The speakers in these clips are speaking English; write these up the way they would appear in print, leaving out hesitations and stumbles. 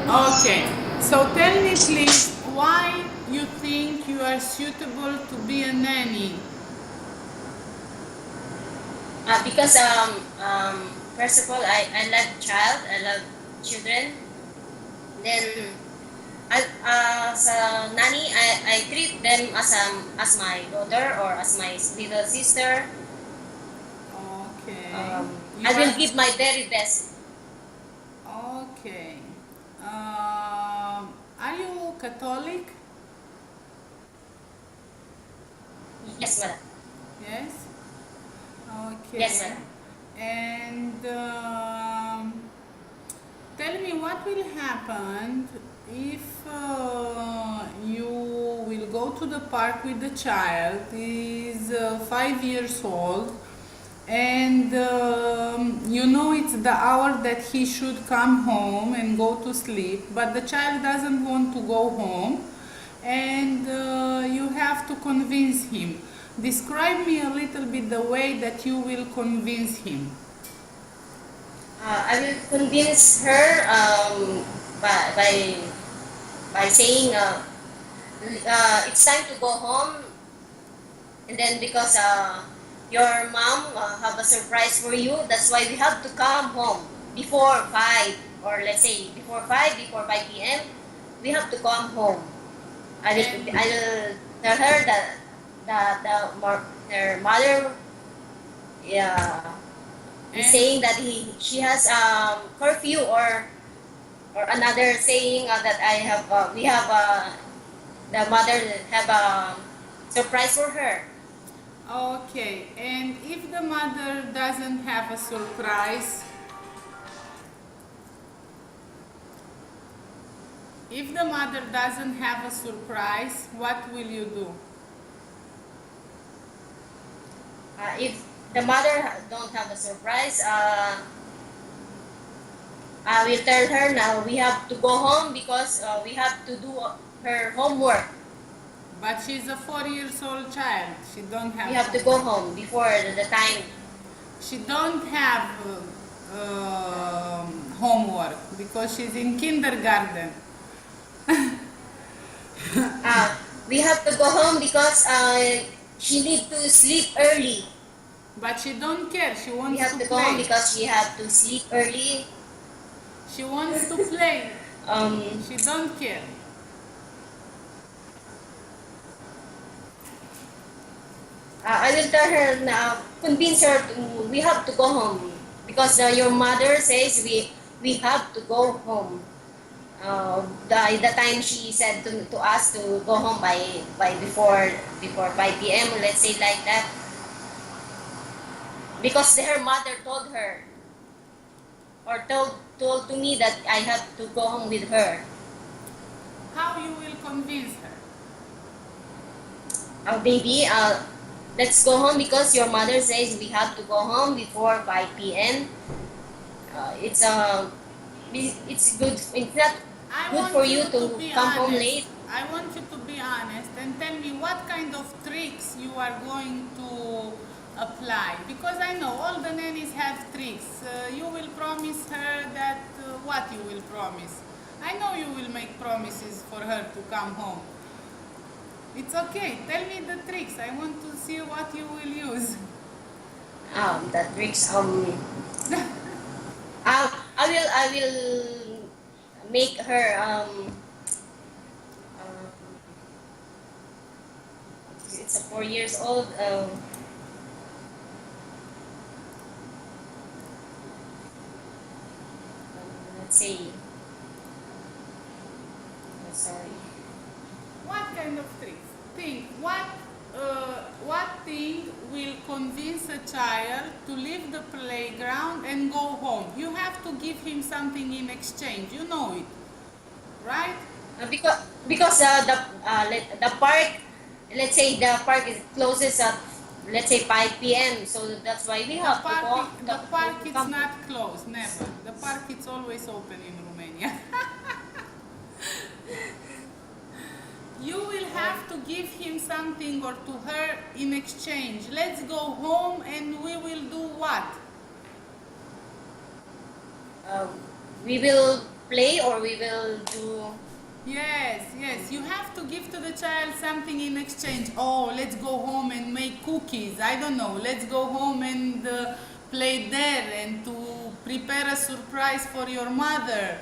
Okay, so tell me please why you think you are suitable to be a nanny. Because first of all, I love child. I love children. Then as a nanny, I treat them as my daughter or as my little sister. Okay, you I will are give my very best. okay. Are you Catholic? Yes, madam. Yes. Yes, Okay. madam. And tell me what will happen if you will go to the park with the child. He is 5 years old, and you know it's the hour that he should come home and go to sleep, but the child doesn't want to go home, and you have to convince him. Describe me a little bit the way that you will convince him. I will convince her by, by by saying it's time to go home, and then because your mom have a surprise for you, that's why we have to come home before 5, or let's say before 5 p.m. We have to come home. And I will tell her that her mother, yeah, is and saying that she has curfew, or another saying that I have we have the mother have a surprise for her. okay, and if the mother doesn't have a surprise, if the mother doesn't have a surprise, what will you do? If the mother don't have a surprise, I will tell her now we have to go home because we have to do her homework. But she's a 4 years old child. She don't We have have to go homework. home before the time. She don't have homework because she's in kindergarten. We have to go home because she need to sleep early. But she don't care. She We wants have to to go home play. because she have to sleep early. She wants to play. Um, She don't care. I will tell her now, convince her we have to go home because your mother says we have to go home. The time she said to us to go home by before 5 p.m., let's say like that, because her mother told her, or told to me that I have to go home with her. How you will convince her? Baby, let's go home because your mother says we have to go home before 5 p.m. It's it's good. It's not I good for want you you to to be come home honest. late. I want you to be honest and tell me what kind of tricks you are going to apply. Because I know all the nannies have tricks. You will promise her that what you will promise. I know you will make promises for her to come home. It's okay. Tell me the tricks. I want to see what you will use. That tricks. I will make her um it's a 4 years old. Let's say, sorry. What kind of tricks? Think what thing will convince a child to leave the playground and go home? You have to give him something in exchange. You know it, right? Because the park, let's say the park is closes at, let's say, 5 p.m. So that's why we have to go The park to it's come. not closed, never. The park it's always open in Romania. You will have to give him something or to her in exchange. Let's go home and we will do what? Um, we will play or we will do. Yes, yes. You have to give to the child something in exchange. Oh, let's go home and make cookies. I don't know. Let's go home and play there and to prepare a surprise for your mother.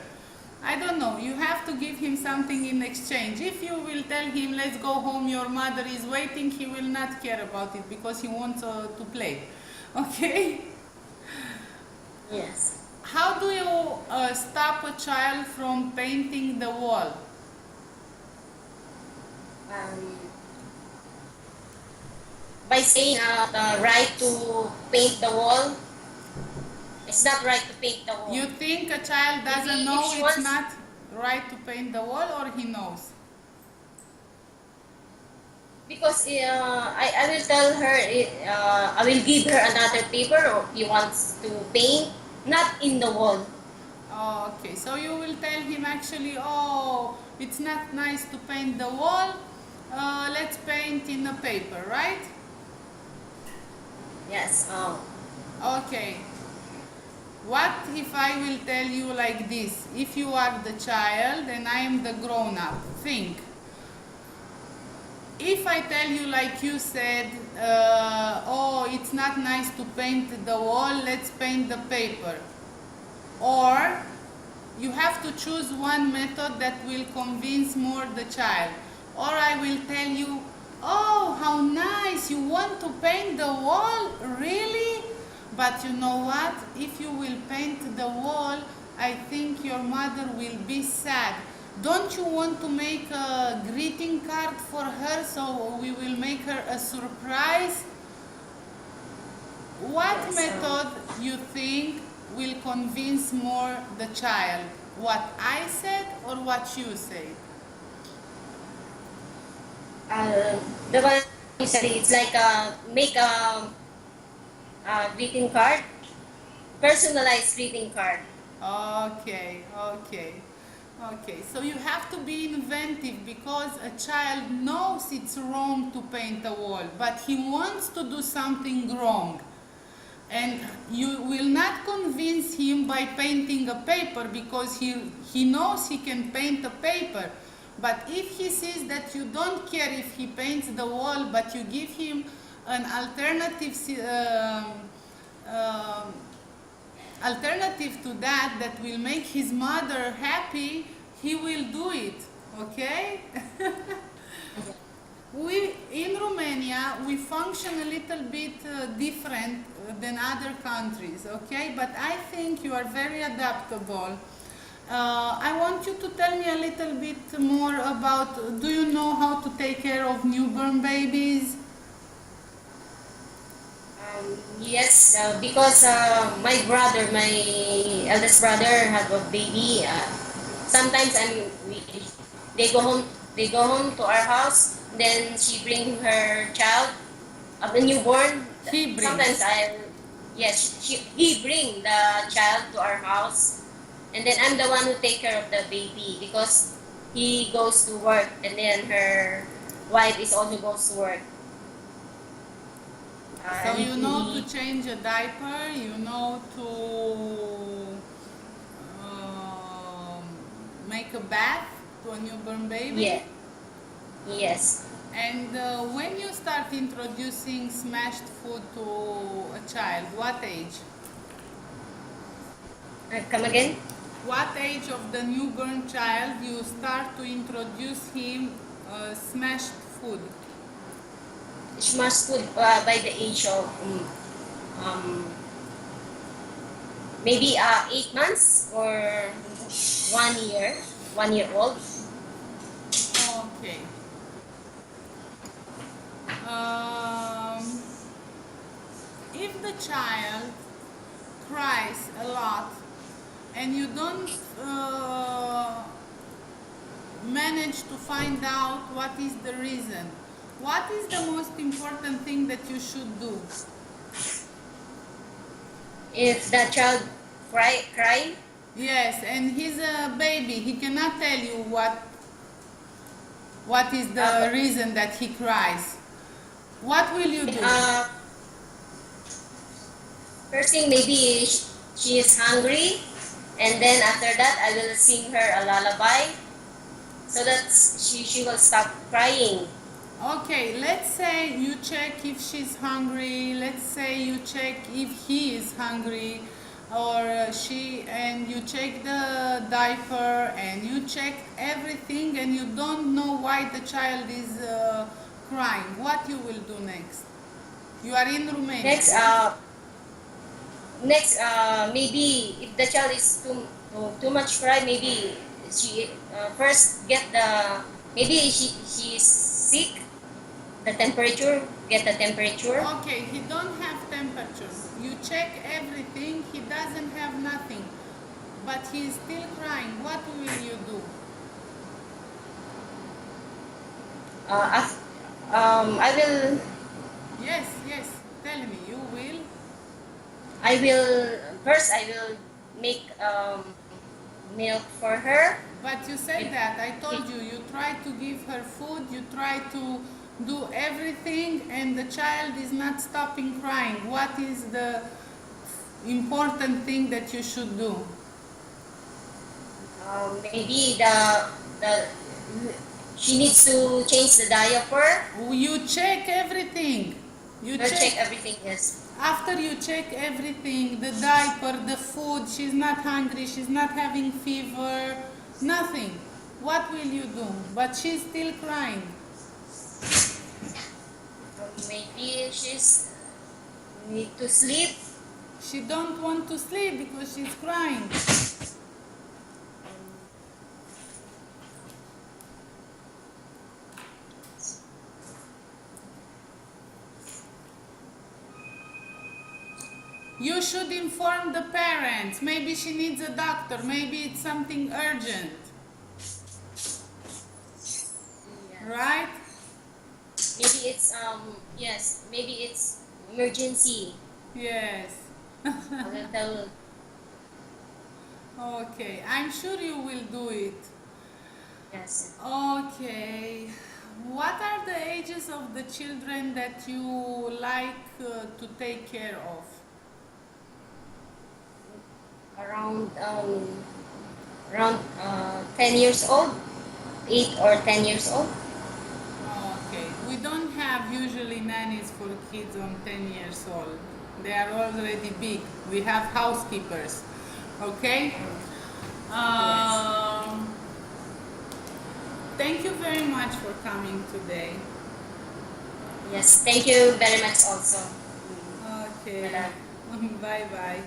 I don't know. You have to give him something in exchange. If you will tell him, let's go home, your mother is waiting, he will not care about it because he wants to play. Okay? Yes. How do you stop a child from painting the wall? Um, by saying the right to paint the wall. It's not right to paint the wall. You think a child doesn't Maybe know if she it's wants- not right to paint the wall, or he knows? Because I will tell her, I will give her another paper or he wants to paint, not in the wall. Oh, okay, so you will tell him actually, oh, it's not nice to paint the wall, let's paint in a paper, right? Yes. Okay. What if I will tell you like this? If you are the child and I am the grown-up, think. If I tell you like you said, oh, it's not nice to paint the wall, let's paint the paper. Or you have to choose one method that will convince more the child. Or I will tell you, oh, how nice, you want to paint the wall? Really? But you know what? If you will paint the wall, I think your mother will be sad. Don't you want to make a greeting card for her so we will make her a surprise? What Yes, method you think will convince more the child? What I said or what you said? The one you said, it's like make a greeting card, personalized greeting card. Okay, okay, okay. So you have to be inventive because a child knows it's wrong to paint a wall, but he wants to do something wrong. And you will not convince him by painting a paper because he knows he can paint a paper. But if he sees that you don't care if he paints the wall, but you give him an alternative alternative to that that will make his mother happy, he will do it. Okay? We in Romania we function a little bit different than other countries, okay? But I think you are very adaptable. I want you to tell me a little bit more about, do you know how to take care of newborn babies? Yes, because my brother, my eldest brother, had a baby. Sometimes they go home. They go home to our house. Then she bring her child, the newborn. He brings. Sometimes he bring the child to our house, and then I'm the one who take care of the baby because he goes to work, and then her wife is also goes to work. So you know to change a diaper, you know to make a bath to a newborn baby? Yeah. Yes. And when you start introducing smashed food to a child, what age? Come again? What age of the newborn child you start to introduce him smashed food? Smashed food by the age of maybe 8 months or 1 year, 1 year old. Okay. If the child cries a lot and you don't manage to find out what is the reason, what is the most important thing that you should do? If the child cry, Yes, and he's a baby. He cannot tell you what is the reason that he cries. What will you do? first thing maybe she is hungry, and then after that I will sing her a lullaby so that she will stop crying. Okay, let's say you check if she's hungry. Let's say you check if he is hungry, or and you check the diaper and you check everything, and you don't know why the child is crying. What you will do next? You are in Romania, Next, yes? maybe if the child is too much cry, maybe she first get the, maybe she is sick. The temperature, get the temperature. Okay, he don't have temperature. You check everything. He doesn't have nothing, but he is still crying. What will you do? I will. Yes, yes. Tell me, you will. I will first. I will make milk for her. But you said that. I told you. You try to give her food. You try to do everything, and the child is not stopping crying. What is the important thing that you should do? Maybe the she needs to change the diaper. You check everything. You We'll check check. everything. Yes. After you check everything, the diaper, the food, she's not hungry, she's not having fever, nothing. What will you do? But she's still crying. Maybe she's need to sleep. She don't want to sleep because she's crying. You should inform the parents. Maybe she needs a doctor. Maybe it's something urgent. Right? Maybe it's yes. Maybe it's emergency. Yes. I will tell. Okay. I'm sure you will do it. Yes. Okay. What are the ages of the children that you like to take care of? Around 10 years old, 8 or 10 years old. Okay. We don't have usually nannies for kids on 10 years old. They are already big. We have housekeepers. Okay? Um, Thank you very much for coming today. Yes, thank you very much also. Okay. Madam. Bye bye.